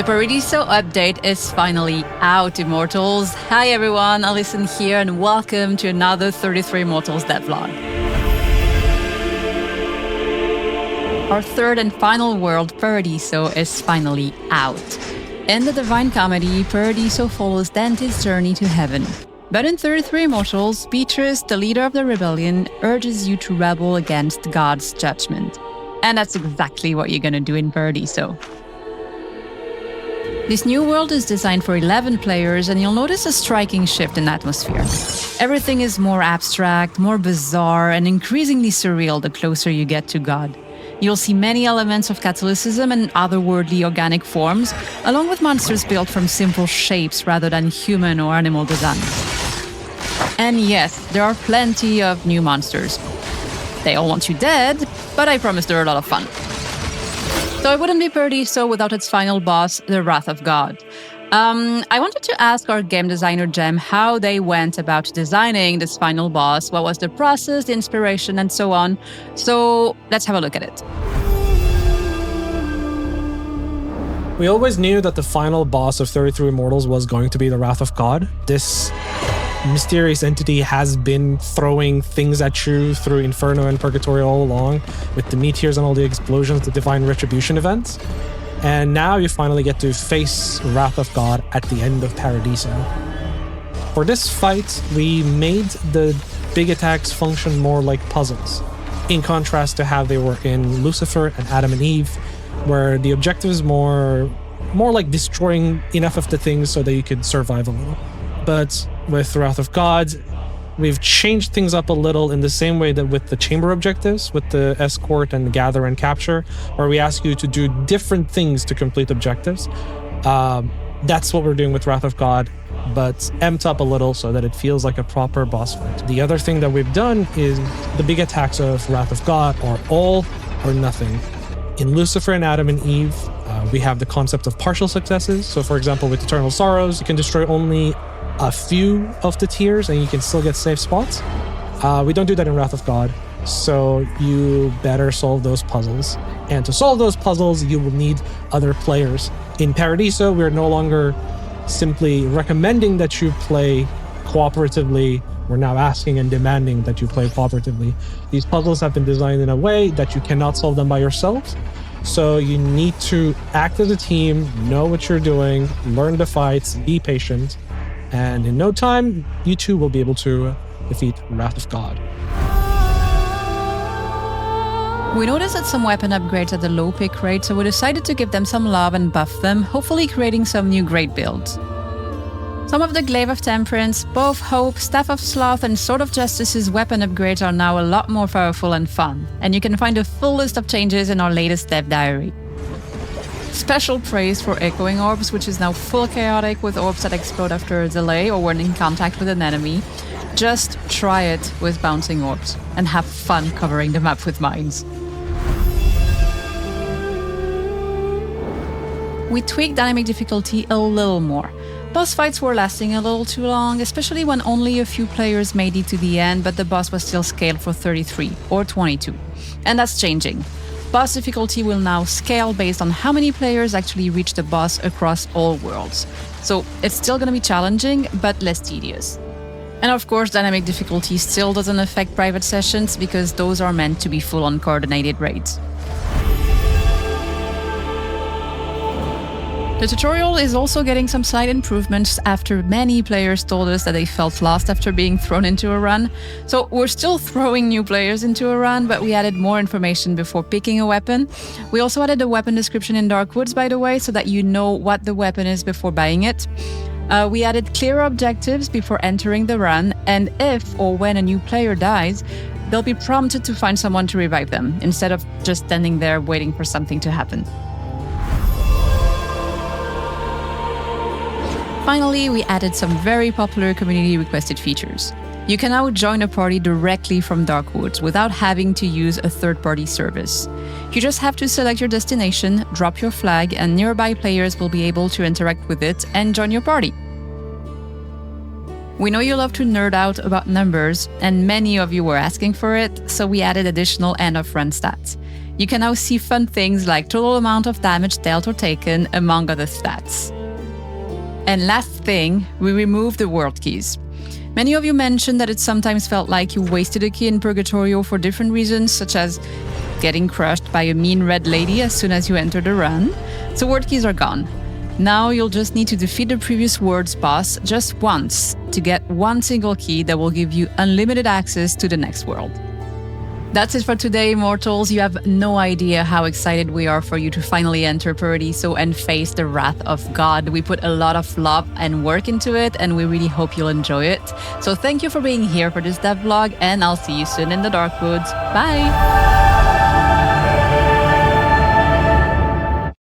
Paradiso update is finally out, Immortals. Hi everyone, Alison here, and welcome to another 33 Immortals devlog. Our third and final world, Paradiso, is finally out. In the Divine Comedy, Paradiso follows Dante's journey to heaven. But in 33 Immortals, Beatrice, the leader of the rebellion, urges you to rebel against God's judgment. And that's exactly what you're gonna do in Paradiso. This new world is designed for 11 players, and you'll notice a striking shift in atmosphere. Everything is more abstract, more bizarre, and increasingly surreal the closer you get to God. You'll see many elements of Catholicism and otherworldly organic forms, along with monsters built from simple shapes rather than human or animal designs. And yes, there are plenty of new monsters. They all want you dead, but I promise they're a lot of fun. So it wouldn't be Paradiso without its final boss, the Wrath of God. I wanted to ask our game designer Jem how they went about designing this final boss, what was the process, the inspiration, and so on. So let's have a look at it. We always knew that the final boss of 33 Immortals was going to be the Wrath of God. This mysterious entity has been throwing things at you through Inferno and Purgatory all along, with the meteors and all the explosions, the Divine Retribution events. And now you finally get to face Wrath of God at the end of Paradiso. For this fight, we made the big attacks function more like puzzles, in contrast to how they were in Lucifer and Adam and Eve, where the objective is more like destroying enough of the things so that you could survive a little. But with Wrath of God, we've changed things up a little in the same way that with the chamber objectives, with the escort and gather and capture, where we ask you to do different things to complete objectives. That's what we're doing with Wrath of God, but amped up a little so that it feels like a proper boss fight. The other thing that we've done is the big attacks of Wrath of God are all or nothing. In Lucifer and Adam and Eve, we have the concept of partial successes. So for example, with Eternal Sorrows, you can destroy only a few of the tiers and you can still get safe spots. We don't do that in Wrath of God, so you better solve those puzzles. And to solve those puzzles, you will need other players. In Paradiso, we're no longer simply recommending that you play cooperatively. We're now asking and demanding that you play cooperatively. These puzzles have been designed in a way that you cannot solve them by yourselves. So you need to act as a team, know what you're doing, learn the fights, be patient. And in no time, you too will be able to defeat Wrath of God. We noticed that some weapon upgrades had a low pick rate, so we decided to give them some love and buff them, hopefully creating some new great builds. Some of the Glaive of Temperance, both Hope, Staff of Sloth, and Sword of Justice's weapon upgrades are now a lot more powerful and fun, and you can find a full list of changes in our latest dev diary. Special praise for Echoing Orbs, which is now full chaotic with orbs that explode after a delay or when in contact with an enemy. Just try it with bouncing orbs and have fun covering the map with mines. We tweaked dynamic difficulty a little more. Boss fights were lasting a little too long, especially when only a few players made it to the end, but the boss was still scaled for 33 or 22. And that's changing. Boss difficulty will now scale based on how many players actually reach the boss across all worlds. So it's still going to be challenging, but less tedious. And of course, dynamic difficulty still doesn't affect private sessions because those are meant to be full-on coordinated raids. The tutorial is also getting some slight improvements after many players told us that they felt lost after being thrown into a run. So we're still throwing new players into a run, but we added more information before picking a weapon. We also added a weapon description in Dark Woods, by the way, so that you know what the weapon is before buying it. We added clear objectives before entering the run, and if or when a new player dies, they'll be prompted to find someone to revive them, instead of just standing there waiting for something to happen. Finally, we added some very popular community requested features. You can now join a party directly from Darkwoods without having to use a third-party service. You just have to select your destination, drop your flag, and nearby players will be able to interact with it and join your party. We know you love to nerd out about numbers, and many of you were asking for it, so we added additional end-of-run stats. You can now see fun things like total amount of damage dealt or taken, among other stats. And last thing, we removed the world keys. Many of you mentioned that it sometimes felt like you wasted a key in Purgatorio for different reasons, such as getting crushed by a mean red lady as soon as you enter the run. So word keys are gone. Now you'll just need to defeat the previous words boss just once to get one single key that will give you unlimited access to the next world. That's it for today, Immortals. You have no idea how excited we are for you to finally enter Paradiso and face the wrath of God. We put a lot of love and work into it, and we really hope you'll enjoy it. So thank you for being here for this devlog, and I'll see you soon in the Dark Woods. Bye!